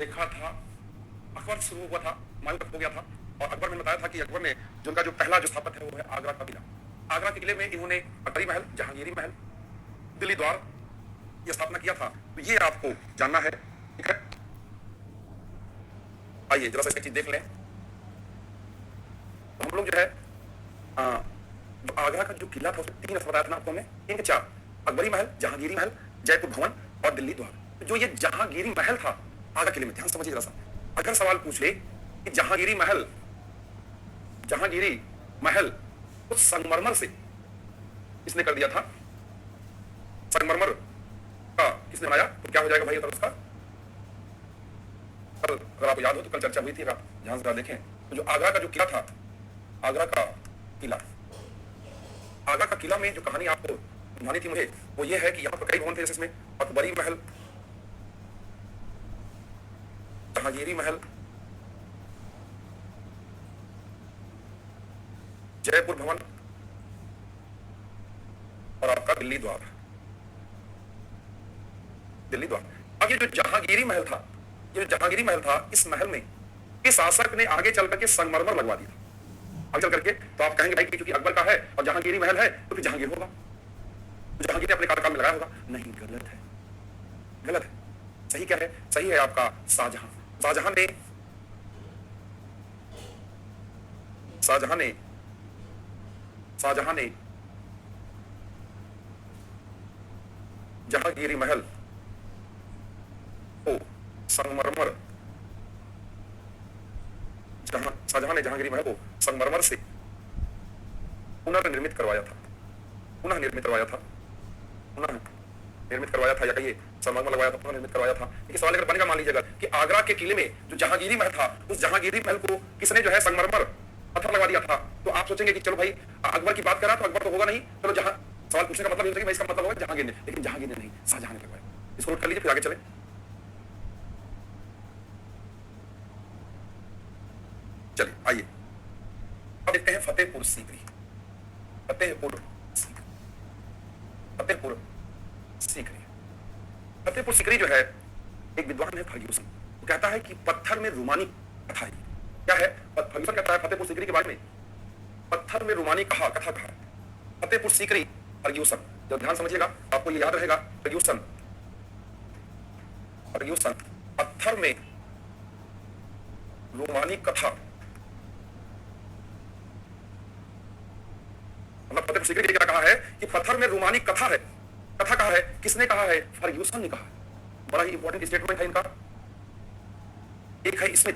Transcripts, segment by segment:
देखा था, अकबर शुरू हुआ था, हुमायूं तक हो गया था। और अकबर ने बताया था कि अकबर ने जो उनका जो पहला जो स्थापत्य है वो है आगरा का किला। आगरा के किले में इन्होंने अकबरी महल, जहांगीरी महल, दिल्ली द्वार ये स्थापना किया था। तो ये आपको जानना है, ठीक है। आइए जरा सा इसकी चीज देख लें। तो हम लोग जो है जो आगरा का जो किला था उसमें 3 स्थान बताया था ना आपको हमने, 3 के 4, अकबरी महल, जहांगीरी महल, जयपुर भवन और दिल्ली द्वार। तो जो ये जहांगीरी महल था आगरा किले में, ध्यान समझिए जरा सा। अगर सवाल पूछ ले कि जहांगीरी महल तो संगमरमर से किसने कर दिया था, संगमरमर का किसने बनाया, तो क्या हो जाएगा भाई उत्तर उसका। कल अगर आपको याद हो तो कल चर्चा हुई थी, आप ध्यान से देखें। तो जो आगरा का जो किला था, आगरा का किला, आगरा का किला में जो कहानी आपको सुनानी थी मुझे वो ये है कि यहाँ पर कई भवन थे, जैसे इसमें अकबरी महल, जहांगीरी महल, जयपुर भवन और आपका दिल्ली द्वार। दिल्ली द्वार। अब ये जो जहांगीरी महल था, इस महल में इस शासक ने आगे चल करके संगमरमर लगवा दिया आगे चल करके। तो आप कहेंगे भाई कि क्योंकि अकबर का है और जहांगीरी महल है तो फिर जहांगीर होगा, तो जहांगीर ने अपने कार्यकाल में लगाया होगा। नहीं, गलत है, गलत है। सही क्या है? सही है आपका शाहजहां। शाहजहां ने जहांगीरी महल को संगमरमर, शाहजहां ने जहांगीरी महल को संगमरमर से पुनर्निर्मित करवाया था, या कहिए संगमरमर लगवाया था, पुनर्निर्मित करवाया था। देखिए सवाल अगर बनेगा, मान लीजिएगा कि आगरा के किले में जो जहांगीरी महल था, उस जहांगीरी महल को किसने जो है संगमरमर पत्थर लगा दिया था, तो आप सोचेंगे कि चलो भाई अकबर की बात कर रहा तो अकबर तो होगा नहीं, चलो जहां सवाल पूछने का मतलब ये होता है कि भाई इसका मतलब होगा जहांगीर ने, लेकिन जहांगीर ने नहीं, शाहजहां ने लगवाया। इसको नोट कर लीजिए, फिर आगे चले। चलिए आइए अब देखते हैं फतेहपुर सीकरी। फतेहपुर सीकरी जो है, एक विद्वान है फर्ग्यूसन, वो कहता है कि पत्थर में रूमानी कथा है। क्या है? फर्ग्यूसन कहता है फतेहपुर सीकरी के बारे में, पत्थर में रूमानी कथा कहा है। फतेहपुर सीकरी, फर्ग्यूसन, जब ध्यान समझिएगा आपको ये याद रहेगा। फर्ग्यूसन पत्थर में रूमानी कथा, मतलब फतेहपुर सीकरी ने क्या कहा है कि पत्थर में रूमानी कथा है। कथा कहा है, किसने कहा है? फर्ग्यूसन ने कहा है। बड़ा ही इंपॉर्टेंट स्टेटमेंट है इनका। एक है स्मिथ,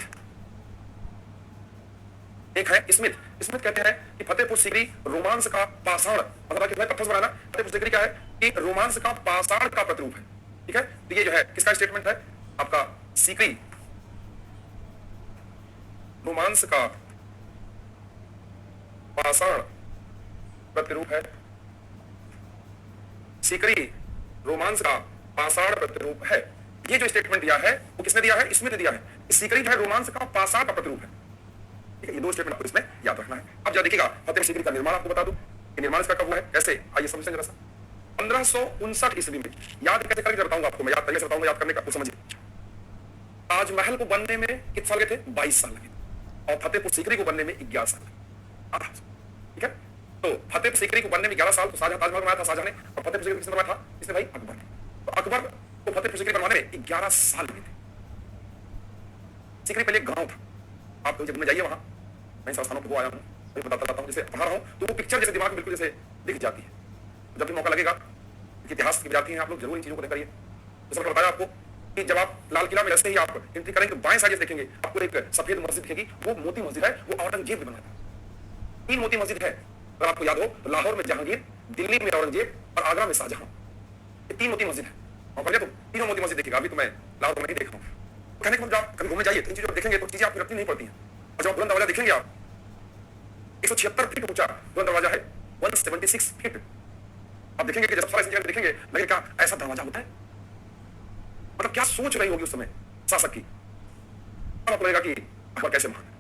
स्मिथ कहते हैं कि फतेहपुर सीकरी रोमांस का पाषाण, मतलब कि पत्थर से बनाना, फतेहपुर सीकरी क्या है कि रोमांस का पाषाण का प्रतिरूप है। ठीक है, तो ये जो है किसका स्टेटमेंट है? आपका सीकरी रोमांस का पाषाण प्रतिरूप है। सीकरी रोमांस का पाषाण प्रतिरूप है। ये जो स्टेटमेंट दिया है वो किसने दिया है? स्मिथ ने दिया है। सीकरी जो है रोमांस का पाषाण का प्रतिरूप है। ठीक है, ये 2 स्टेटमेंट आपको इसमें याद रखना है। अब जरा देखिएगा फतेहपुर सीकरी का निर्माण आपको बता दूं कि निर्माण इसका कब हुआ है, कैसे, आइए समझते हैं जरा सा। 1559 ईस्वी में, याद कैसे करके बताऊंगा आपको मैं, याद तरीके से बताऊंगा, याद करने का समझिए। ताजमहल को बनने में कितने साल लगे थे? 22 साल लगे, और फतेहपुर सीकरी को बनने में 11 साल लगे। ठीक है, तो फतेहपुर सीकरी को बनने में 11 साल, तो शाहजहां ताजमहल बनाया था शाहजहां ने, और फतेहपुर सीकरी किसने बनवाया था? किसने भाई? अकबर। तो अकबर को फतेहपुर सीकरी बनवाने में 11 साल लगे थे। सीकरी पहले एक गांव था, आप जब में जाइए वहां, मैं संस्थानों को आया हूं, मैं बताता रहता हूं, जैसे पढ़ा रहा हूं तो वो पिक्चर जैसे दिमाग में बिल्कुल जैसे दिख जाती है। जब भी मौका लगेगा, इतिहास के विद्यार्थी हैं आप लोग, जरूर इन चीजों को देखा करिए। जैसे मैंने बताया आपको कि जब आप लाल किला में जैसे ही आप एंट्री करेंगे, बाएं साइड देखेंगे आपको एक सफेद मस्जिद दिखेगी, वो मोती मस्जिद है, वो औरंगजेब ने बनाया था। 3 मोती मस्जिद है, अगर आपको याद हो, लाहौर में जहांगीर, दिल्ली में औरंगजेब और आगरा में शाहजहां, ये 3 मोती मस्जिद है। और पहले तो तीनों मोती मस्जिद देखिएगा, अभी तो मैं लाहौर में नहीं देख रहा हूँ। कहने को आप कभी घूमने जाइए तो इन चीजों को देखेंगे तो चीजें आपको रखनी नहीं पड़ती हैं। और जब बुलंद दरवाजा देखेंगे आप, 176 फीट ऊंचा बुलंद दरवाजा है, 176 फीट। आप देखेंगे कि जब सारा इंजीनियर देखेंगे लगेगा ऐसा दरवाजा होता है, मतलब क्या सोच रही होगी उस समय शासक की, और आपको लगेगा कि अकबर कैसे महान है।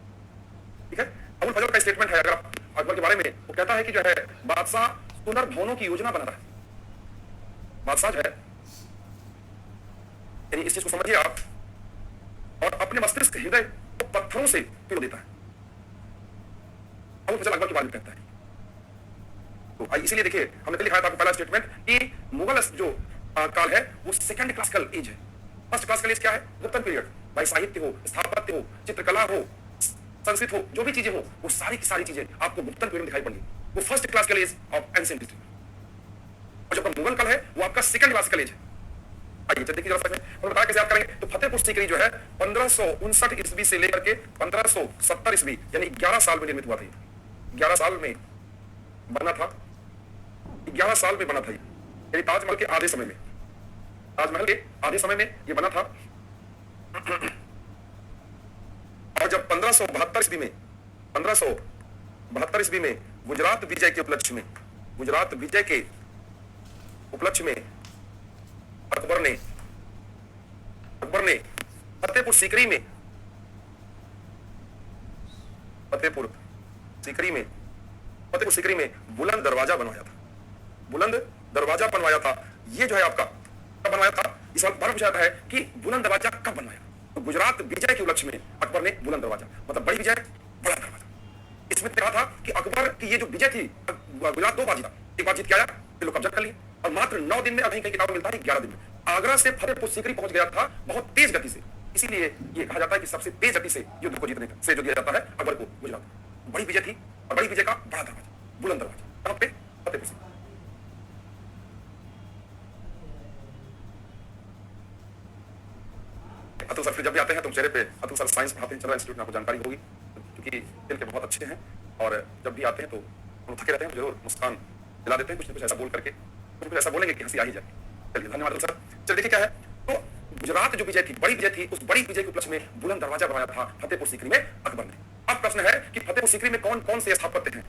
ठीक है, अबुल फजल का स्टेटमेंट है अगर आप अकबर के बारे में, वो कहता है कि जो है बादशाह पुनर्भवनों की योजना बना रहा है। बादशाह जो है, यानी इस चीज को समझिए आप, और अपने मस्तिष्क हृदय को पत्थरों से पिरो देता है। अबू फजल अकबर के बारे में कहता है। तो इसीलिए देखिए हमने लिखा था पहला स्टेटमेंट कि मुगल जो काल है वो सेकंड क्लासिकल एज है। फर्स्ट क्लासिकल एज क्या है? गुप्तन पीरियड। भाई साहित्य हो, स्थापत्य हो, चित्रकला हो, संस्कृत हो, जो भी चीजें हो, वो सारी की सारी चीजें आपको गुप्तन पीरियड में दिखाई पड़ेगी। वो first classical as of ancient history. और जो मुगल काल है वो आपका सेकंड क्लासिकल एज है। आइए देखिए जरा और बताया कैसे याद करेंगे। तो फतेहपुर सीकरी जो है 1559 ईस्वी से लेकर के 1570 ईस्वी यानी 11 साल में निर्मित हुआ था। 11 साल में बना था, 11 साल में बना था। यानी ताजमहल के आधे समय में, ताजमहल के आधे समय में ये बना था। और जब 1572 ईस्वी में 1572 ईस्वी में गुजरात विजय के उपलक्ष्य में, गुजरात विजय के उपलक्ष्य में अकबर ने फतेहपुर सीकरी में, फतेहपुर सीकरी में बुलंद दरवाजा बनवाया था। बुलंद दरवाजा बनवाया था। ये जो है आपका कब बनवाया था? इस सवाल बार पूछा जाता है कि बुलंद दरवाजा कब बनवाया? तो गुजरात विजय के उपलक्ष्य में अकबर ने बुलंद दरवाजा, मतलब बड़ी विजय बड़ा दरवाजा। इसमें कहा था कि अकबर की ये जो विजय थी, गुजरात 2 बार जीता। एक बार जीत के आया, फिर लोग कब्जा कर लिए और मात्र 9 दिन में, कहीं कहीं किताब मिलता है 11 दिन में आगरा से फतेहपुर सीकरी पहुंच गया था, बहुत तेज गति से। इसीलिए ये कहा जाता है कि सबसे तेज गति से युद्ध को जीतने से जो दिया जाता है अकबर को गुजरात। बड़ी विजय थी और बड़ी विजय का बड़ा दरवाजा, बुलंद दरवाजा, कहां पे? फतेहपुर सीकरी। अतुल सर फिर जब भी आते हैं तो चेहरे पे, अतुल सर साइंस पढ़ाते हैं चंद्रा इंस्टीट्यूट में, आपको जानकारी होगी क्योंकि खेल के बहुत अच्छे हैं और जब भी आते हैं तो हम थके रहते हैं, जरूर मुस्कान दिला देते हैं कुछ न कुछ ऐसा बोल करके, कुछ ऐसा बोलेंगे कि हंसी आ ही जाए। चलिए धन्यवाद अतुल सर। चलिए देखिए क्या है। तो गुजरात जो विजय थी, बड़ी विजय थी, उस बड़ी विजय के उपलक्ष्य में बुलंद दरवाजा बनवाया था फतेहपुर सीकरी में अकबर ने। अब प्रश्न है कि फतेहपुर सीकरी में कौन कौन से स्थापत्य हैं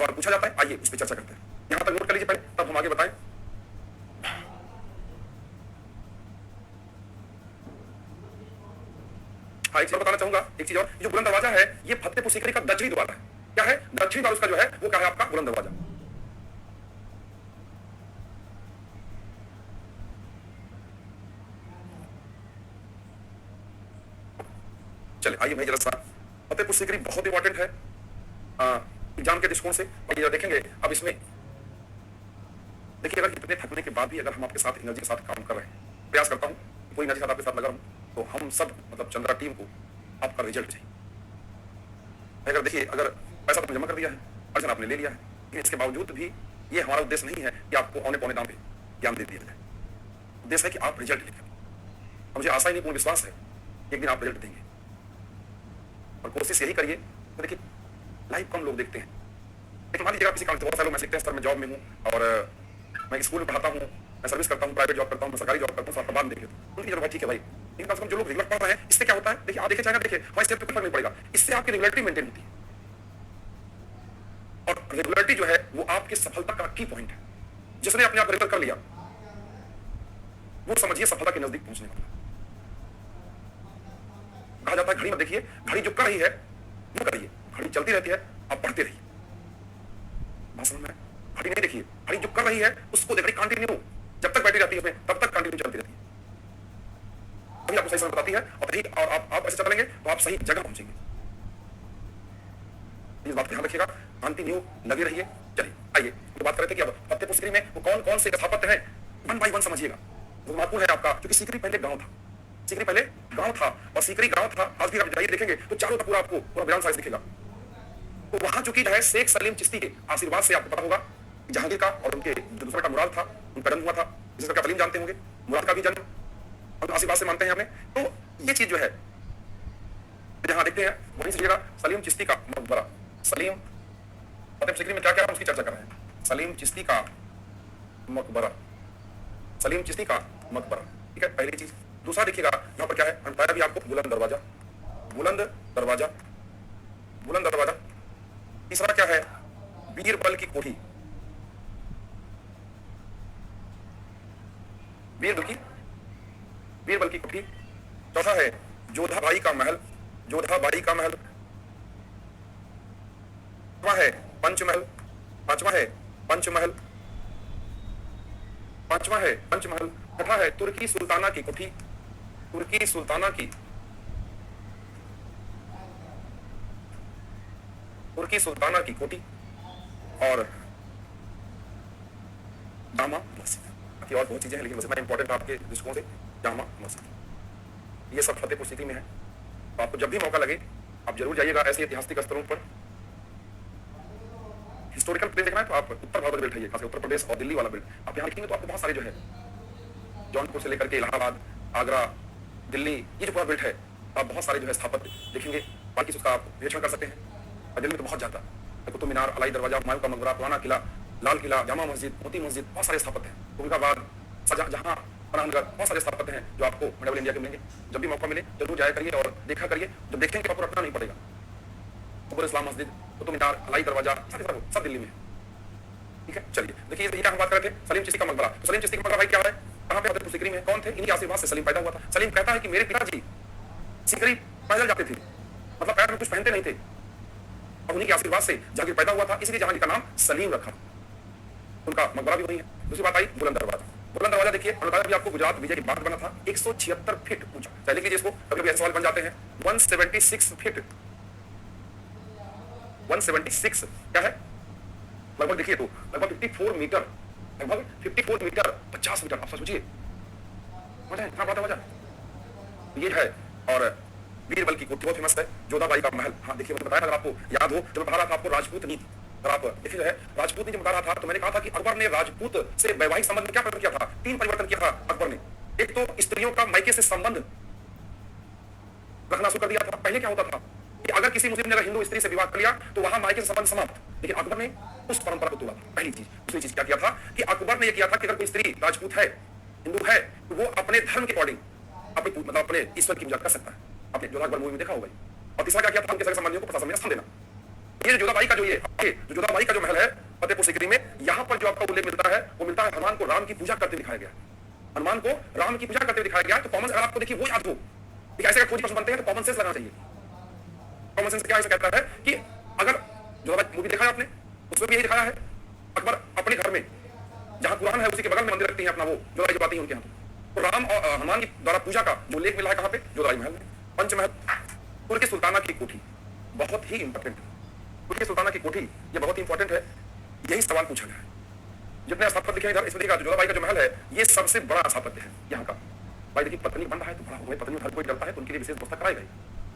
और पूछा जाता है। आइए उस पर चर्चा करते हैं। यहां तक नोट कर लीजिए पहले, तब हम आगे बताएं। हाँ, एक चीज बताना चाहूंगा, एक चीज और, जो बुलंद दरवाजा है ये फतेहपुर सीकरी का दक्षिणी द्वार है। क्या है? दक्षिणी द्वार उसका जो है वो क्या है आपका? बुलंद दरवाजा। चलिए आइए भाई जरा सा, फतेहपुर सीकरी बहुत इंपॉर्टेंट है एग्जाम के दृष्टिकोण से। और ये देखेंगे अब इसमें देखिए, अगर इतने थकने के बाद भी अगर हम आपके साथ एनर्जी के साथ काम कर रहे हैं, प्रयास करता हूँ पूरी एनर्जी के साथ आपके साथ लगा हूँ, तो हम सब मतलब चंद्रा टीम को आपका रिजल्ट चाहिए। अगर देखिए, अगर पैसा तो जमा कर दिया है, अर्जन आपने ले लिया है, लेकिन इसके बावजूद भी ये हमारा उद्देश्य नहीं है कि आपको औने पौने दाम पे ज्ञान दे दिया जाए। उद्देश्य है कि आप रिजल्ट लिखें। मुझे आशा ही नहीं, पूर्ण विश्वास है एक दिन आप रिजल्ट देंगे और कोशिश यही करिए। तो देखिए लाइव कम लोग देखते हैं, लेकिन मान लीजिएगा किसी काम से बहुत सारे लोग मैसेज स्तर में जॉब में हूँ और मैं स्कूल में पढ़ाता हूँ, मैं सर्विस करता हूँ, प्राइवेट जॉब करता हूँ, मैं सरकारी जॉब करता हूँ, सब बाद देखे तो उनकी जरूरत ठीक है भाई। लेकिन कम से कम जो लोग रेगुलर पढ़ रहे हैं, इससे क्या होता है? देखिए आप देखिए, चाहे ना देखिए, हमारे स्टेप पे कुछ फर्क नहीं पड़ेगा, इससे आपकी रेगुलरिटी मेंटेन होती है। और रेगुलरिटी जो है वो आपकी सफलता का की पॉइंट है। जिसने अपने आप रेगुलर कर लिया वो समझिए सफलता के नजदीक पहुंचने वाला। कहा जाता है घड़ी में देखिए, घड़ी जो कर रही है वो करिए, घड़ी चलती रहती है, आप पढ़ते रहिए। भाषण में घड़ी नहीं देखिए, घड़ी जो कर रही है उसको देखिए, कंटिन्यू जब तक बैठी रहती है उसमें तब तक कंटिन्यू चलती रहती है, अभी आपको सही समय बताती है। और सही और आप ऐसे चलेंगे तो आप सही जगह पहुंचेंगे। इस बात ध्यान रखिएगा, कंटिन्यू लगे रहिए। चलिए आइए तो बात करते हैं कि अब फतेहपुर सीकरी में वो कौन कौन से स्थापत्य हैं, वन बाई वन समझिएगा। महत्वपूर्ण है आपका, क्योंकि सीकरी पहले गांव था, सीकरी पहले गांव था और सीकरी गांव था। आज भी आप जाइए देखेंगे तो चारों तरफ पूरा आपको पूरा बयान साइज दिखेगा। तो वहां चूंकि जो है शेख सलीम चिश्ती के आशीर्वाद से, आपको पता होगा जहांगीर का और उनके जो दूसरा का मुराद था, उनका जन्म हुआ था, जिसका क्या सलीम जानते होंगे, मुराद का भी जन्म हम आशीर्वाद से मानते हैं हमें। तो ये चीज जो है जहां देखते हैं वहीं से सलीम चिश्ती का मकबरा, सलीम फतेहपुर सीकरी में क्या क्या है उसकी चर्चा कर रहे हैं। सलीम चिश्ती का मकबरा, सलीम चिश्ती का मकबरा, ठीक है, पहली चीज। दूसरा देखिएगा यहाँ पर क्या है, बताया भी आपको, बुलंद दरवाजा, बुलंद दरवाजा, बुलंद दरवाजा। तीसरा क्या है? बीरबल की कोठी, बीरबल की कोठी। चौथा है जोधा बाई का महल, जोधा बाई का महल। है पंचमहल, पांचवा है पंचमहल, पांचवा है पंचमहल। छठा है तुर्की सुल्ताना की कोठी, तुर्की सुल्ताना की तुर्की सुल्ताना की कोठी और जामा मस्जिद। बाकी और बहुत चीजें हैं, लेकिन सबसे इंपॉर्टेंट आपके दृष्टिकोण से जामा मस्जिद, ये सब फतेहपुर सीकरी में है। तो आपको जब भी मौका लगे आप जरूर जाइएगा ऐसे ऐतिहासिक स्थलों पर। हिस्टोरिकल प्लेस देखना है तो आप उत्तर भारत बेल्ट है, खास उत्तर प्रदेश और दिल्ली वाला बेल्ट आप यहाँ देखेंगे तो आपको बहुत सारे जो है जौनपुर से लेकर के इलाहाबाद, आगरा, दिल्ली, ये जो पूरा बेल्ट है आप बहुत सारे जो है स्थापत्य देखेंगे। बाकी उसका आप निरीक्षण कर सकते हैं। और दिल्ली में तो बहुत ज्यादा कुतुब मीनार, अलाई दरवाजा, हुमायूं का मकबरा, पुराना किला, लाल किला, जामा मस्जिद, मोती मस्जिद, बहुत सारे स्थापत्य हैं। उनका बाद शाहजहां, पनाहनगर, बहुत सारे स्थापत्य हैं जो आपको मेडल इंडिया के मिलेंगे। जब भी मौका मिले जरूर जाया करिए और देखा करिए। जब देखेंगे आपको रखना नहीं पड़ेगा। कबूर इस्लाम मस्जिद, कुतुब मीनार, अलाई दरवाजा, सारे सब दिल्ली में है। ठीक है, चलिए देखिए ये हम बात कर रहे थे सलीम चिश्ती का मकबरा। तो सलीम चिश्ती का मकबरा भाई क्या है, कहाँ पे फतेहपुर सीकरी में? कौन थे? इनके आशीर्वाद से सलीम पैदा हुआ था। सलीम कहता है कि मेरे पिताजी सीकरी पैदल जाते थे, मतलब पैर में कुछ पहनते नहीं थे, और उन्हीं के आशीर्वाद से जहांगीर पैदा हुआ था, इसलिए जहांगीर का नाम सलीम रखा। उनका मकबरा भी वही है। दूसरी बात आई बुलंद दरवाजा। बुलंद दरवाजा देखिए, मैंने बताया आपको गुजरात विजय के बाद बना था, 176 फीट ऊंचा। पहले कीजिए इसको, कभी ऐसे सवाल बन जाते हैं। 176 फीट, 176 क्या है? लगभग देखिए तो लगभग 54 मीटर, लगभग 54 मीटर 50 मीटर। आप सोचिए इतना बड़ा दरवाजा ये है। और बीरबल की कोठी बहुत फेमस है, जोधाबाई का महल। हाँ देखिए, मैंने बताया अगर आपको याद हो, जब बता रहा था आपको राजपूत नीति, अगर आप देखिए है राजपूत नीति बता रहा था, तो मैंने कहा था कि अकबर ने राजपूत से वैवाहिक संबंध में क्या परिवर्तन किया था? 3 परिवर्तन किया था अकबर ने। एक तो स्त्रियों का मायके से संबंध रखना शुरू कर दिया था। पहले क्या होता था कि अगर किसी मुस्लिम ने अगर हिंदू स्त्री से विवाह कर लिया तो वहां मायके से संबंध समाप्त, लेकिन अकबर ने उस परंपरा को तोड़ा था। पहली चीज। दूसरी चीज क्या किया था कि अकबर ने यह किया था कि अगर कोई स्त्री राजपूत है, हिंदू है, तो वो अपने धर्म के अकॉर्डिंग अपने मतलब अपने ईश्वर की पूजा कर सकता है। आपने जोधा अकबर मूवी में देखा होगा। और तीसरा क्या किया था? उनके सगे संबंधियों को प्रशासन में स्थान देना। ये जोधाबाई का जो जोधाबाई का जो महल है फतेहपुर सीकरी में, यहाँ पर जो आपका उल्लेख मिलता है वो मिलता है हनुमान को राम की पूजा करते दिखाया गया। हनुमान को राम की पूजा करते दिखाया गया। तो कॉमन अगर आपको देखिए वो याद हो कि ऐसे खोज प्रश्न बनते हैं तो कॉमन सेंस लगाना चाहिए। कॉमन सेंस क्या ऐसा कहता है कि अगर जोधाबाई मूवी देखा है आपने, उसमें भी यही दिखाया है। अकबर अपने घर में जहां कुरान है उसी के बगल में मंदिर रखते हैं अपना, वो जोधाबाई जब आती है उनके यहाँ तो राम और हनुमान की द्वारा पूजा का जो उल्लेख मिला है कहाँ पे? जोधाबाई महल में। पंचमहल, तुर्की सुल्ताना की कोठी बहुत ही इंपॉर्टेंट है। तुर्की सुल्ताना की कोठी ये बहुत ही इंपॉर्टेंट है। यही सवाल पूछा गया है। जितने स्थापत्य दिखे इधर, इसमें देखिएगा जोधाबाई का जो महल है ये सबसे बड़ा स्थापत्य है यहाँ का। भाई देखिए पत्नी बन रहा है तो बड़ा हो गया, पत्नी हर कोई डरता है तो उनके लिए विशेष व्यवस्था कराई गई।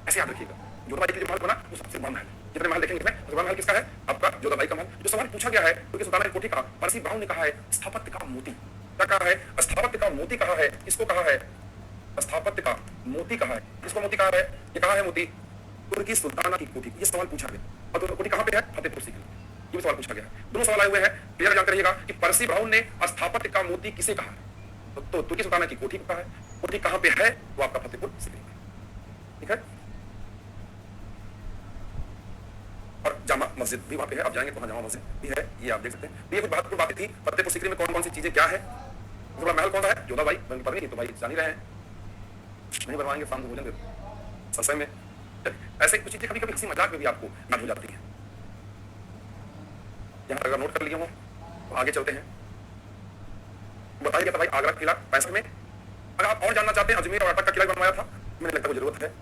ऐसे याद रखिएगा, जोधाबाई के जो महल बना वो सबसे बड़ा महल है। जितने महल देखेंगे इसमें सबसे बड़ा महल किसका है? आपका जोधाबाई का महल। जो सवाल पूछा गया है तुर्की सुल्ताना की कोठी का, परसी ब्राउन ने कहा है स्थापत्य का मोती। क्या कहा है? स्थापत्य का मोती कहा है। किसको कहा है? स्थापत्य का मोती कहा है। किसको मोती कहा है? ये कहा है मोती तुर्की सुल्ताना की कोठी। ये सवाल पूछा गया। और तो कोठी कहां पे है? फतेहपुर सीकरी। ये भी सवाल पूछा गया है। दोनों सवाल आए हुए हैं, क्लियर जानते रहिएगा कि परसी ब्राउन ने स्थापत्य का मोती किसे कहा है? तो तुर्की सुल्ताना की कोठी को कहा है। कोठी कहां पे है? वो आपका फतेहपुर सीकरी। ठीक है। और जामा मस्जिद भी वहां पे है, आप जाएंगे तो जामा मस्जिद भी है, ये आप देख सकते हैं। ये कुछ महत्वपूर्ण बातें थी। फतेहपुर सीकरी में कौन कौन सी चीजें क्या है? पूरा महल कौन सा है? जोधाबाई। पढ़ तो भाई जान ही रहे हैं, नहीं बनवाएंगे शाम को भोजन ससय में। ऐसे कुछ चीजें कभी कभी हंसी मजाक में भी आपको याद हो जाती है। यहाँ अगर नोट कर लिए हो तो आगे चलते हैं। बताइए गया था भाई आगरा किला 65 में। अगर आप और जानना चाहते हैं अजमेर और अटक का किला बनवाया था, मुझे लगता है वो जरूरत है।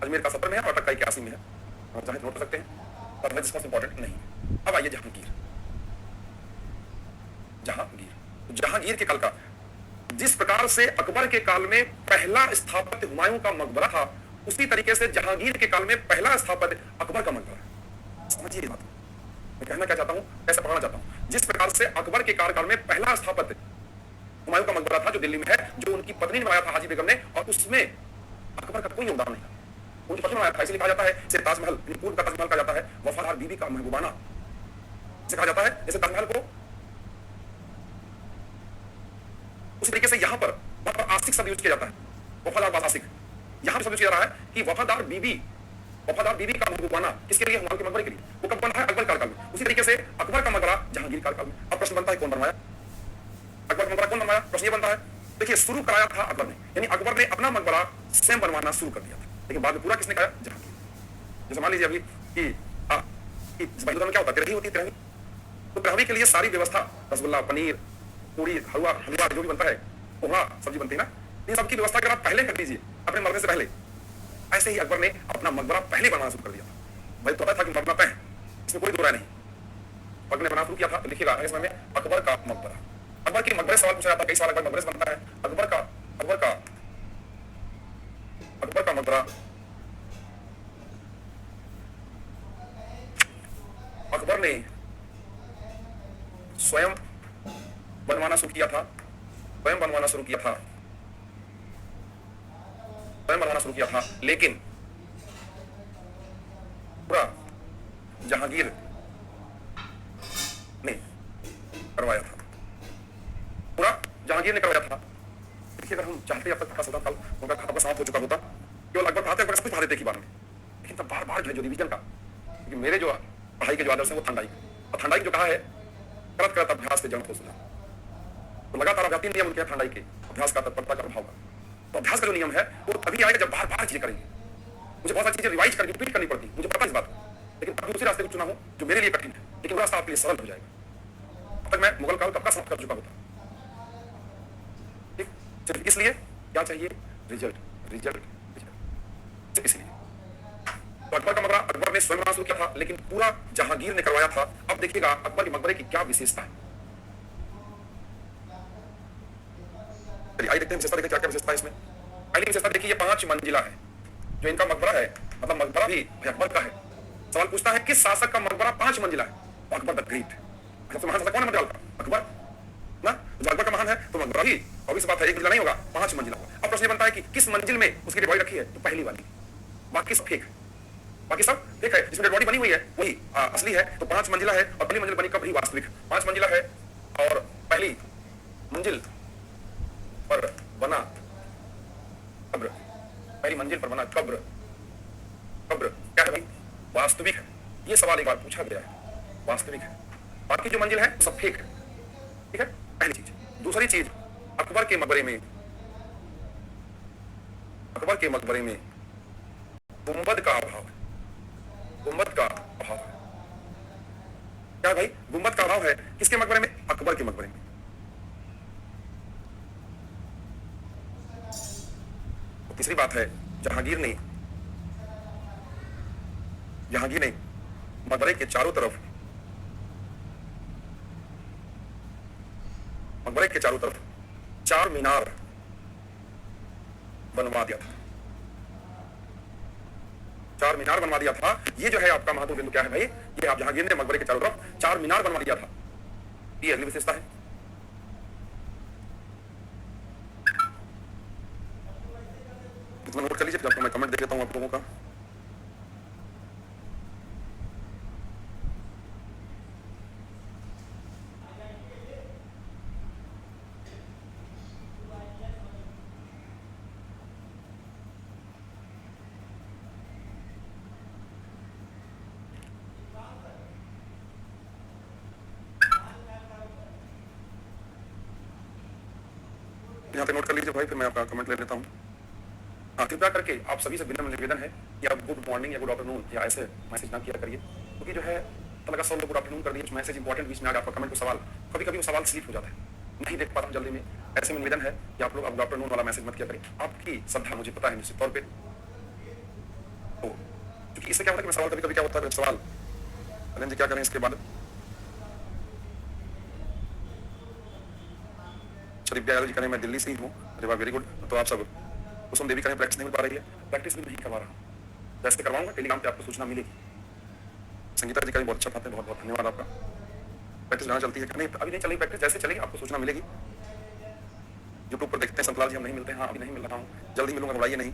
अजमेर का 70 में है और अटक का 81 में है, आप चाहे नोट कर सकते हैं। पर जिसका इंपॉर्टेंट नहीं। अब आइए जहांगीर। जहांगीर के काल का जिस प्रकार से अकबर के काल में पहला स्थापत्य हुमायूं का मकबरा था, उसी तरीके से जहांगीर के काल में पहला स्थापत्य अकबर का मकबरा। समझिए बात मैं कहना क्या चाहता हूं, कैसे पढ़ाना चाहता हूं। जिस प्रकार से अकबर के कार्यकाल में पहला स्थापत्य हुमायूं का मकबरा था जो दिल्ली में है, जो उनकी पत्नी ने बनाया था हाजी बेगम ने, और उसमें अकबर का कोई योगदान नहीं था। उनकी पत्नी ने बनाया था, इसलिए कहा जाता है इसे ताजमहल, पूर्व का ताजमहल कहा जाता है, वफादार बीबी का महबूबाना इसे कहा जाता है। जैसे ताजमहल को उसी तरीके से यहां पर आशिक शब्द यूज किया जाता है, वफादार आशिक। यहां पर शब्द यूज किया जा रहा है कि वफादार बीबी का महबूबाना किसके लिए? हुमायूं के मकबरे के लिए। वो कब बना है? अकबर कार्यकाल में। उसी तरीके से अकबर का मकबरा जहांगीर कार्यकाल में। अब प्रश्न बनता है कौन बनवाया अकबर का मकबरा? कौन बनवाया? प्रश्न ये बनता है, देखिए शुरू कराया था अकबर ने, यानी अकबर ने अपना मकबरा स्वयं बनवाना शुरू कर दिया था, लेकिन बाद में पूरा किसने कराया? जहांगीर। जैसे मान लीजिए अभी कि में क्या होता है? तिरही होती है। तो तिरही के लिए सारी व्यवस्था, रसगुल्ला, पनीर, पूरी, हलवा जो भी बनता है, पोहा, सब्जी बनती है ना, इन सबकी व्यवस्था अगर आप पहले कर दीजिए अपने मरने से पहले। ऐसे ही अकबर ने अपना मकबरा पहले बनाना शुरू कर दिया था। भाई तो पता था कि मरना तय है, इसमें कोई दो राय नहीं। अकबर ने बनाना शुरू किया था, लिखिएगा आगे समय में अकबर का मकबरा। अकबर के मकबरे सवाल पूछा जाता है, कई सवाल अकबर मकबरे से बनता है। अकबर का मकबरा अकबर ने स्वयं बनवाना शुरू किया था, लेकिन पूरा जहांगीर ने करवाया था। देखिए, अगर हम चाहते अब तक खाता साल उनका खाता समाप्त हो चुका होता, केवल अकबर पढ़ाते सब कुछ पढ़ा देते एक ही बार में, लेकिन तब बार बार जो रिवीजन का, क्योंकि मेरे जो पढ़ाई के जो आदर्श है वो ठंडाई, और ठंडाई जो कहा है करत अभ्यास से जन्म हो सुना, तो लगातार अभ्यास नियम उनके ठंडाई के अभ्यास का, तत्परता का, प्रभाव का। तो अभ्यास का जो नियम है वो तभी आएगा जब बार बार चीजें करेंगे। मुझे बहुत सारी चीजें रिवाइज करके रिपीट करनी पड़ती, मुझे पता इस बात, लेकिन तभी उसी रास्ते को चुना हो जो मेरे लिए कठिन है, लेकिन वो रास्ता आपके लिए सरल हो जाएगा। अब तक मैं मुगल काल कब का समाप्त कर चुका होता, ठीक, सिर्फ इसलिए क्या चाहिए, रिजल्ट। इसलिए तो अकबर का मकबरा अकबर ने स्वयं बनाना शुरू किया था, लेकिन पूरा जहांगीर ने करवाया था। अब देखिएगा अकबर के मकबरे की क्या विशेषता है। आइए देखते हैं विशेषता, देखते क्या क्या विशेषता है इसमें। पहली विशेषता देखिए, ये 5 मंजिला है जो इनका मकबरा है, मतलब मकबरा भी अकबर का है। सवाल पूछता है किस शासक का मकबरा 5 मंजिला है, तो अकबर द ग्रेट। सबसे महान शासक कौन है मध्य काल का, अकबर ना। जो अकबर का महान है तो मकबरा भी, ऑब्वियस बात है, एक मंजिला नहीं होगा, 5 मंजिला होगा। अब प्रश्न बनता है कि किस मंजिल में उसकी डेड बॉडी रखी है, तो पहली वाली, बाकी सब फेक है, जिसमें डेड बॉडी बनी हुई है वही असली है। तो 5 मंजिला है, और पहली मंजिल बनी कब, वास्तविक 5 मंजिला है, और पहली मंजिल पर बना कब्र, पहली मंजिल पर बना कब्र क्या है भाई, वास्तविक है। ये सवाल एक बार पूछा गया है, वास्तविक है, बाकी जो मंजिल है सब फेक है, ठीक है, पहली चीज। दूसरी चीज, अकबर के मकबरे में गुंबद का अभाव है, क्या भाई, गुंबद का अभाव है, किसके मकबरे में, अकबर के मकबरे में। तीसरी बात है, जहांगीर ने मकबरे के चारों तरफ चार मीनार बनवा दिया था। ये जो है आपका महत्वपूर्ण बिंदु क्या है भाई, ये आप जहांगीर ने मकबरे के चारों तरफ 4 मीनार बनवा दिया था, ये अगली विशेषता है। नोट कर लीजिए, मैं कमेंट देख लेता हूं आप लोगों का। यहाँ पे नोट कर लीजिए भाई, फिर मैं आपका कमेंट ले लेता हूँ। हाँ, कृपया करके आप सभी से विनम्र निवेदन है कि आप गुड मॉर्निंग या गुड आफ्टरनून या ऐसे मैसेज ना किया करिए, क्योंकि जो है लगा सब लोग गुड आफ्टरनून कर दिए, मैसेज इंपॉर्टेंट बीच में आ गया, आपका कमेंट को सवाल, कभी वो सवाल स्लिप हो जाता है, नहीं देख पाता हूँ जल्दी में। ऐसे में निवेदन है कि आप लोग गुड आफ्टरनून वाला मैसेज मत किया करिए। आपकी श्रद्धा मुझे पता है निश्चित तौर पर, तो क्योंकि इससे क्या होता है कि सवाल कभी क्या होता है, सवाल अनिल जी क्या करें इसके बाद, शरीफ जी करें, मैं दिल्ली से ही हूँ, अरे वाह वेरी गुड। तो आप सब कुसुम देवी करें, प्रैक्टिस नहीं मिल पा रही है, प्रैक्टिस भी नहीं करवा रहा हूँ, जैसे करवाऊंगा टेलीग्राम पे आपको सूचना मिलेगी। संगीता जी करें, बहुत अच्छा पाते हैं, बहुत बहुत धन्यवाद आपका। प्रैक्टिस जहाँ चलती है, नहीं अभी नहीं चलेगी प्रैक्टिस, जैसे चलेगी आपको सूचना मिलेगी। यूट्यूब पर देखते हैं संतलाल जी हम नहीं मिलते हैं, हाँ अभी नहीं मिल रहा हूँ, जल्दी मिलूंगा, घबराइए नहीं।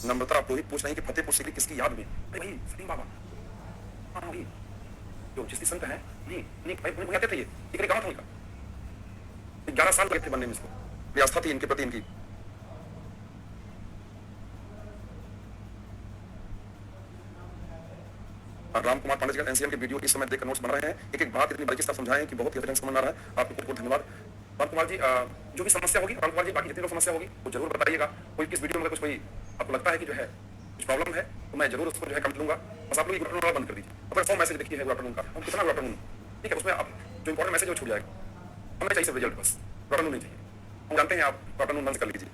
नम्रता आप रोहित पूछ रही है कि फतेहपुर सीकरी किसकी याद में, भाई सलीम बाबा, हाँ भाई जो चिश्ती संत है, नहीं भाई बुझाते थे, ये गाँव था उनका, 11 साल लगे थे बनने में, इसको आस्था थी इनके प्रति इनकी। राम कुमार पांडे जी का एनसीएम के वीडियो इस समय देखकर नोट्स बन रहे हैं, एक बात इतनी बड़ी समझाएं कि बहुत ही समझ आ रहा है, आपको बहुत धन्यवाद। राम कुमार जी, जो भी समस्या होगी राम कुमार जी, बाकी जितनी भी समस्या होगी वो जरूर बताइएगा। कोई किस वीडियो में कुछ कोई आपको लगता है कि जो है कुछ प्रॉब्लम है, तो मैं जरूर उसको जो है कमेंट लूंगा। बस आप लोग गुड आफ्टरनून बंद कर दीजिए, अगर 100 मैसेज देखिए है गुड आफ्टरनून का, हम कितना गुड आफ्टरनून, ठीक है, उसमें आप जो इंपॉर्टेंट मैसेज वो छूट जाएगा, हमें चाहिए सिर्फ रिजल्ट, बस गुड आफ्टरनून नहीं चाहिए। हम जानते हैं आप गुड आफ्टरनून बंद कर लीजिए।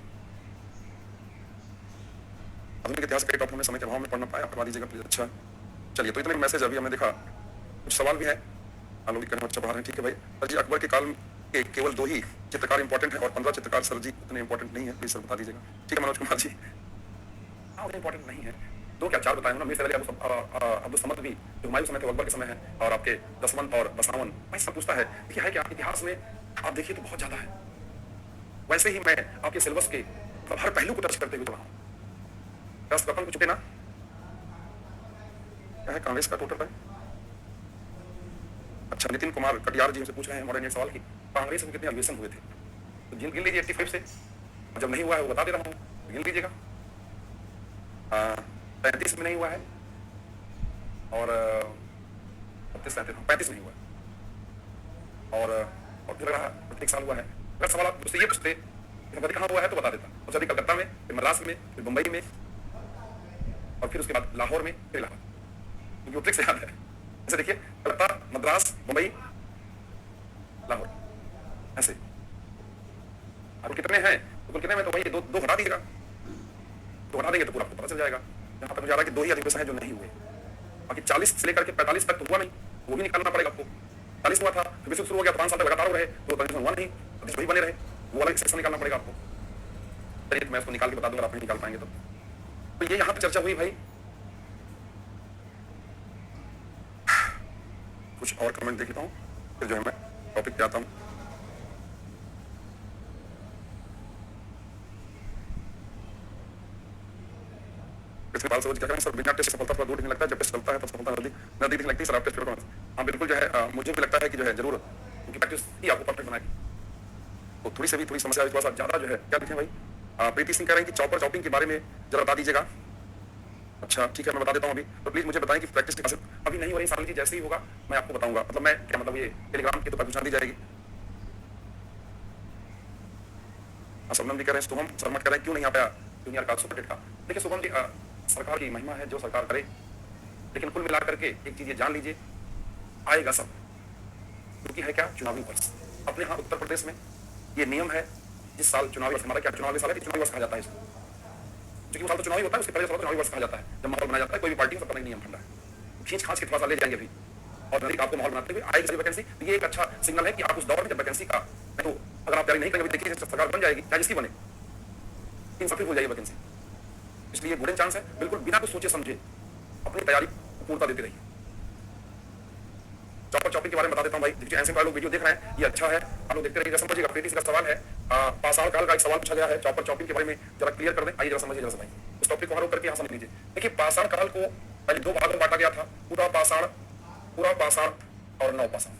आधुनिक इतिहास के टॉप हमने समय के अभाव में पढ़ ना पाया, करवा दीजिएगा प्लीज। अच्छा चलिए, तो इतने मैसेज अभी हमने देखा, कुछ सवाल भी है, लोग करने अच्छा बाहर है, ठीक है भाई। सर जी, अकबर के काल के केवल 2 ही चित्रकार इंपॉर्टेंट है और 15 चित्रकार सर जी उतने इंपॉर्टेंट नहीं है, प्लीज सर बता दीजिएगा। ठीक है मनोज कुमार जी, हाँ उतने इंपॉर्टेंट नहीं है, 2 क्या 4 बताए ना, मीर सैयद अब्दुल समद भी जो हुमायूं समय थे, अकबर के समय है, और आपके दसवंत और दसावन। भाई सब पूछता है कि है क्या इतिहास में, आप देखिए तो बहुत ज्यादा है। वैसे ही मैं आपके सिलेबस के हर पहलू को टच करते हुए रहा हूँ। 10 रकम कुछ ना क्या है कांग्रेस का टोटल है। अच्छा, नितिन कुमार कटियार जी हमसे पूछ रहे हैं मॉडर्न सवाल की, कांग्रेस में कितने अधिवेशन हुए थे, तो गिन लीजिए 85 से, जब नहीं हुआ है वो बता दे रहा हूँ, गिन लीजिएगा। 35 में नहीं हुआ है, और 35 नहीं हुआ है, और फिर प्रत्येक साल हुआ है। अगर सवाल आप मुझसे ये पूछते कहाँ हुआ है तो बता देता, सबसे अधिक कलकत्ता में, फिर मद्रास में, फिर मुंबई में, और फिर उसके बाद लाहौर में, फिर इलाहाबाद, क्योंकि ट्रिक से याद है। ऐसे देखिए, कलकत्ता, मद्रास, मुंबई, लाहौर, ऐसे। और कितने हैं, तो कितने में, तो वही दो हटा दीजिएगा, तो हटा देंगे तो पूरा पता चल जाएगा। यहाँ तक मुझे आ रहा है कि 2 ही अधिवेशन है जो नहीं हुए, बाकी 40 से लेकर के 45 तक तो हुआ नहीं, वो भी निकालना पड़ेगा आपको। 40 हुआ था, फिर शुरू हो गया, 5 साल तक लगातार रहे, तो हुआ नहीं, अध्यक्ष वही बने रहे, वो अलग सेक्शन निकालना पड़ेगा आपको। चलिए, तो मैं उसको निकाल के बता दूंगा, आप नहीं निकाल पाएंगे तो ये यहाँ पे चर्चा हुई भाई। कुछ और कमेंट देख लेता हूँ, फिर जो है मैं टॉपिक पे आता हूँ। बाल समझ क्या करें सर, बिना टेस्ट सफलता थोड़ा दूर नहीं लगता है, जब टेस्ट चलता है तब सफलता नजदीक नहीं लगती सर, आप टेस्ट पेपर। हाँ बिल्कुल जो है, मुझे भी लगता है कि जो है जरूर उनकी प्रैक्टिस ही आपको परफेक्ट बनाएगी। तो थोड़ी समस्या थोड़ा सा ज्यादा जो है, क्या लिखे भाई। प्रीति सिंह कह रहे हैं कि चॉपर चॉपिंग के बारे में जरा बता दीजिएगा। अच्छा ठीक है, मैं बता देता हूँ अभी, तो प्लीज मुझे बताएं कि प्रैक्टिस की अभी नहीं हो रही, साल जी जैसे ही होगा मैं आपको बताऊंगा। मतलब मैं क्या मतलब, ये टेलीग्राम की तो पहुंचा दी जाएगी। सबनम जी कह रहे हैं, शुभम शर्मा कह रहे हैं क्यों नहीं आ पाया जूनियर का सुपर टेट का। देखिए शुभम जी, सरकार की महिमा है, जो सरकार करे, लेकिन कुल मिलाकर करके एक चीज ये जान लीजिए, आएगा सब, क्योंकि है क्या, चुनावी वर्ष। अपने यहाँ उत्तर प्रदेश में ये नियम है, जिस साल चुनावी वर्ष, हमारा क्या चुनावी साल है, चुनावी वर्ष कहा जाता है इसको, क्योंकि वो साल तो चुनावी होता है, उसके पहले साल चुनावी वर्ष कहा जाता है, जब माहौल बनाया जाता है। कोई भी पार्टी का नियम बन रहा है, खींच खांच के थोड़ा सा ले जाएंगे अभी, और नजदीक आपको माहौल बनाते हुए आएगी सारी वैकेंसी। ये एक अच्छा सिग्नल है कि आप उस दौर में जब वैकेंसी का, मैं तो अगर आप तैयारी नहीं करेंगे, देखिए सरकार बन जाएगी, चाहे जिसकी बने, 3 साल फिर हो जाएगी वैकेंसी। इसलिए गोल्डन चांस है, बिल्कुल बिना कुछ सोचे समझे अपनी तैयारी को पूर्णता देते रहिए। चॉपर चॉपिंग के बारे में बता देता हूं भाई, जो ऐसे लोग वीडियो देख रहे हैं, ये अच्छा है, आप लोग देखते रहिएगा, समझिएगा। प्रीति का सवाल है, पाषाण काल का एक सवाल पूछा गया है, चॉपर चॉपिंग के बारे में जरा क्लियर कर दें। आइए जरा समझिए, जरा समझिए उस टॉपिक को हर करके यहाँ समझ लीजिए। देखिए, पाषाण काल को पहले 2 भागों में बांटा गया था, पूरा पाषाण और नवपाषाण,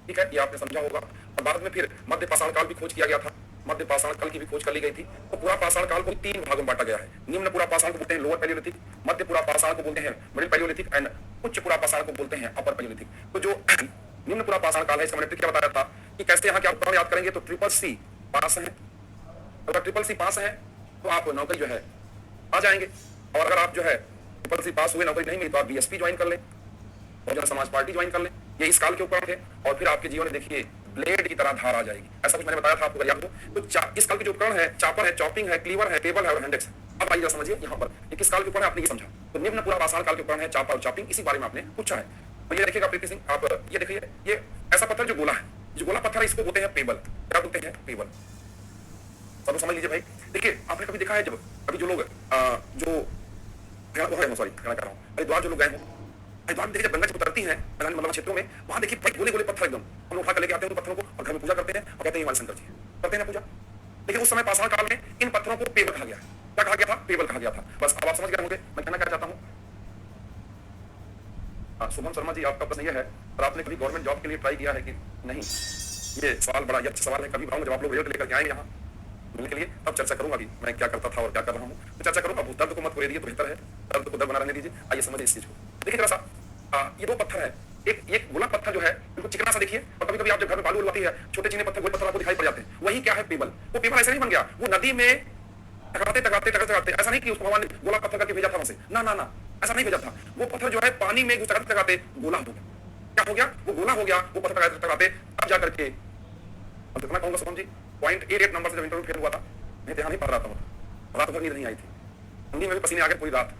ठीक है, ये आपने समझा होगा। और बाद में फिर मध्य पाषाण काल भी खोज किया गया था, मध्य पाषाण काल की भी खोज कर ली गई थी। तो पूरा पाषाण काल को 3 भागों में बांटा गया है। निम्न पूरा पाषाण को बोलते हैं लोअर पैलियोलिथिक, मध्य पूरा पाषाण को बोलते हैं मिडिल पैलियोलिथिक, एंड उच्च पूरा पाषाण को बोलते हैं अपर पैलियोलिथिक। तो जो निम्न पूरा पाषाण काल है, इसका मैंने ट्रिक क्या बताया था कि कैसे यहाँ क्या उत्तर याद करेंगे, तो CCC पास है, अगर CCC पास है तो आप नौकरी जो है आ जाएंगे, और अगर आप जो है CCC पास हुए, नौकरी नहीं मिली, तो आप BSP ज्वाइन कर लें, बहुजन समाज पार्टी ज्वाइन कर लें। ये इस काल के उपकरण थे, और फिर आपके जीवन में देखिए ब्लेड की तरह धार आ जाएगी, ऐसा कुछ मैंने बताया था आपको, याद हो। तो इस काल के जो उपकरण है, चापर है, चॉपिंग है, क्लीवर है, टेबल है और हैंडेक्स है। अब आइए समझिए यहाँ पर ये किस काल के उपकरण है, आपने ये समझा। तो निम्न पूरा पाषाण काल के उपकरण है, चापर और चॉपिंग, इसी बारे में आपने पूछा है। तो ये देखिएगा प्रीति सिंह, आप ये देखिए, ये ऐसा पत्थर जो गोला है, जो गोला पत्थर है, इसको बोलते हैं पेबल। क्या बोलते हैं, पेबल। सब समझ लीजिए भाई। देखिए, आपने कभी देखा है, जब अभी जो लोग हरिद्वार जो लोग गए हो, हरिद्वार में देखिए जब गंगा जी उतरती है मैदान मतलब क्षेत्रों में, वहां देखिए भाई गोले गोले पत्थर एकदम, हम लोग उठा कर लेके आते हैं उन पत्थरों को, और घर में पूजा करते हैं, और कहते हैं हमारे शंकर जी करते हैं पूजा। लेकिन उस समय पाषाण काल में इन पत्थरों को पेबल कहा गया। क्या कहा गया था, पेबल कहा गया था। बस अब आप समझ गए होंगे मैं कहना क्या चाहता हूँ। शुभम शर्मा जी, आपका प्रश्न यह है, और आपने कभी गवर्नमेंट जॉब के लिए ट्राई किया है कि नहीं? ये सवाल बड़ा अच्छा सवाल है, कभी बताऊंगा जब आप लोग रिजल्ट लेकर के आएंगे यहाँ मिलने के लिए, तब चर्चा करूंगा अभी मैं क्या करता था और क्या कर रहा हूँ, तो चर्चा करूंगा। दर्द को मत खोले दीजिए तो बेहतर है, दर्द को दर्द बना रहने दीजिए। आइए समझिए इस चीज को। देखिए जरा सा, ये 2 पत्थर है, एक गोला पत्थर जो है बिल्कुल चिकना सा देखिए, और कभी कभी आप जब घर में बालू उड़वाती है, छोटे चीने पत्थर गोल पत्थर आपको दिखाई पड़ जाते हैं, वही क्या है, पेबल। वो पेबल ऐसे नहीं बन गया, वो नदी में टकराते, ऐसा नहीं कि उसको भगवान ने गोला पत्थर करके भेजा था वहां से, ना, ऐसा नहीं भेजा था। वो पत्थर जो है पानी में टकराते गोला हो गया। क्या हो गया, वो गोला हो गया, वो पत्थर टकराते अब जा करके, मैं कहूंगा शुभम जी 0.88 नंबर से जब इंटरव्यू फेल हुआ था, मैं ध्यान नहीं पड़ रहा था, रात भर नींद नहीं आई थी, ठंडी में भी पसीने आ गए पूरी रात।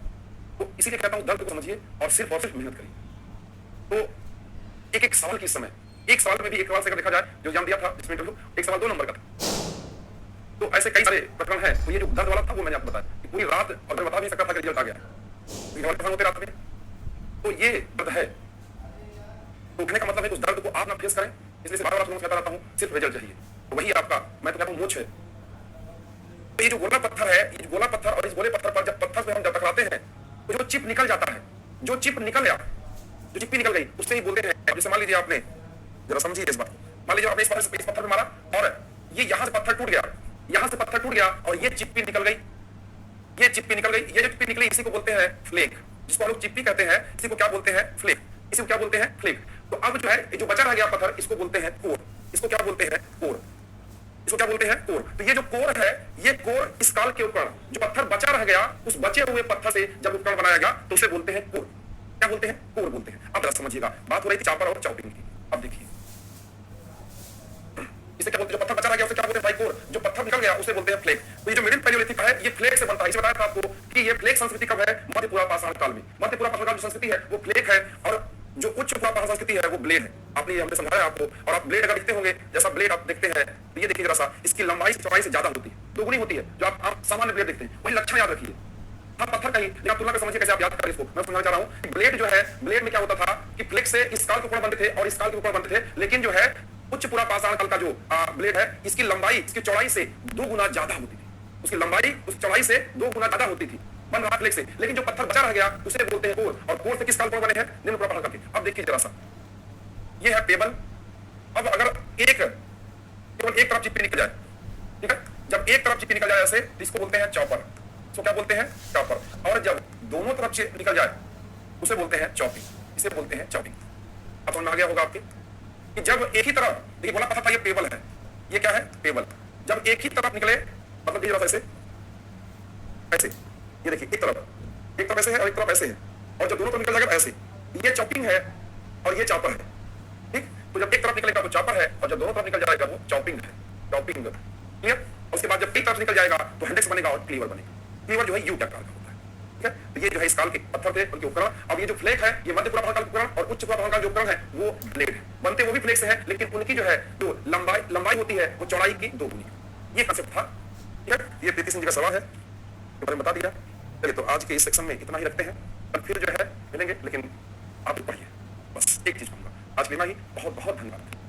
तो इसीलिए कहता हूँ दर्द को समझिए और सिर्फ मेहनत करिए। तो एक एक सवाल की समय, एक सवाल में भी एक सवाल से अगर देखा जाए जो एग्जाम दिया था जिसमें इंटरव्यू, एक सवाल 2 नंबर का था। तो ऐसे कई सारे प्रकरण हैं। तो ये जो दर्द वाला था वो मैंने आपको बताया कि पूरी रात, और मैं बता भी सकता था कि रिजल्ट आ गया, होते रात में। तो ये दर्द है। तो कहने का मतलब है कि उस दर्द को आप ना फेस करें, इसलिए बार बार आपको कहता रहता हूँ सिर्फ रिजल्ट चाहिए। तो वही आपका, मैं तो कहता हूँ मोक्ष है। तो ये जो गोला पत्थर है, ये गोला पत्थर, और इस गोले पत्थर पर जब पत्थर से हम जब टकराते हैं तो जो चिप निकल जाता है, जो चिप निकल गया, जो चिप्पी निकल गई, उससे ही बोलते हैं। जैसे मान लीजिए आपने, जरा समझिए इस बात को, मान लीजिए आपने इस पत्थर पे मारा और ये यहां से पत्थर टूट गया, यहां से पत्थर टूट गया और ये चिप्पी निकल गई, ये चिप्पी निकल गई, ये जो चिप्पी निकली इसी को बोलते हैं फ्लेक, जिसको हम लोग चिप्पी कहते हैं। इसी को क्या बोलते हैं? फ्लेक। इसी को क्या बोलते हैं? फ्लेक। तो अब जो है जो बचा रह गया पत्थर, इसको बोलते हैं कोर। इसको क्या बोलते हैं? कोर। इसको क्या बोलते हैं? कोर। तो ये जो कोर है, ये कोर इस काल के उपकरण, जो पत्थर बचा रह गया, उस बचे हुए पत्थर से जब उपकरण बनाया गया तो उसे बोलते हैं कोर। क्या बोलते हैं? कोर बोलते हैं। अब जरा समझिएगा, बात हो रही थी चापर और चॉपिंग की। अब देखिए इसे क्या बोलते हैं? जो पत्थर बचा रह गया उसे क्या बोलते हैं भाई? कोर। जो पत्थर निकल गया उसे बोलते हैं फ्लेक। तो ये जो मिडिल पैलियोलिथिक है, ये फ्लेक से बनता है। इसे बताया था आपको कि ये फ्लेक संस्कृति कब है? मध्य पुरापाषाण काल में। मध्य पुरापाषाण काल जो संस्कृति है वो फ्लेक है, और जो उच्च पुरापाषाण संस्कृति है वो ब्लेड है। आपने हमने समझाया आपको। और आप ब्लेड अगर देखते होंगे, जैसा ब्लेड आप देखते हैं, तो ये देखिए जरा सा, इसकी लंबाई चौड़ाई से ज्यादा होती है, दोगुनी होती है। जो आप सामान्य ब्लेड देखते हैं, वही लक्षण याद रखिए। हाँ पत्थर कहीं, लेकिन आप तुलना कर समझिए कैसे आप याद करें इसको। मैं समझाना चाह रहा हूँ, ब्लेड जो है, ब्लेड में क्या होता था कि फ्लेक से इस काल के उपकरण बनते थे और इस काल के उपकरण बनते थे, लेकिन जो है उच्च पुरापाषाण काल का जो ब्लेड है, इसकी लंबाई इसकी चौड़ाई से 2 गुना ज्यादा होती थी। उसकी लंबाई उस चौड़ाई से 2 गुना ज्यादा होती थी, बन रहा फ्लेक से। लेकिन जो पत्थर बचा रह गया उसे बोलते हैं कोर। और कोर से किस काल पर बने हैं? निम्न पुरापाषाण काल के। अब देखिए जरा सा, ये है टेबल। अब अगर केवल एक तरफ चिप्पी निकल जाए, ठीक है, जब एक तरफ चिप्पी निकल जाए ऐसे, तो इसको बोलते हैं चॉपर। इसको क्या बोलते हैं? चॉपर। और जब दोनों तरफ से निकल जाए उसे बोलते हैं चॉपिंग। इसे बोलते हैं चॉपिंग। अब समझ में आ गया होगा आपके कि जब एक ही तरफ, देखिए बोला पता था ये टेबल है, ये क्या है? टेबल। जब एक ही तरफ निकले, मतलब ये ऐसे ऐसे, ये देखिए एक तरफ ऐसे है और एक तरफ ऐसे है, और जब दोनों तरफ निकल जाएगा ऐसे, ये चॉपिंग है और ये चॉपर है। ठीक, तो जब एक तरफ निकलेगा तो चॉपर है, और जब दोनों तरफ निकल जाएगा वो चॉपिंग है। Chopping clear. उसके बाद जब एक तरफ निकल जाएगा तो हेंडेक्स बनेगा और क्लीवर बनेगा। क्लीवर जो है यू आकार का होता है। ठीक है, तो ये जो है इस काल के पत्थर थे उनके उपकरण। अब ये जो फ्लेक है, ये मध्य पुरापाषाण काल के उपकरण, और उच्च पुरापाषाण काल जो उपकरण है वो ब्लेड है। बनते वो भी फ्लेक से है, लेकिन उनकी जो है जो लंबाई होती है वो चौड़ाई की 2 गुनी। ये कंसेप्ट था। ठीक है, ये प्रीति सिंह जी का सवाल है, तो मैंने बता दिया। चलिए, तो आज के इस सेक्शन में इतना ही रखते हैं, और फिर जो है मिलेंगे, लेकिन आप पढ़िए। बस एक चीज कहूंगा, आज लेना ही। बहुत बहुत धन्यवाद।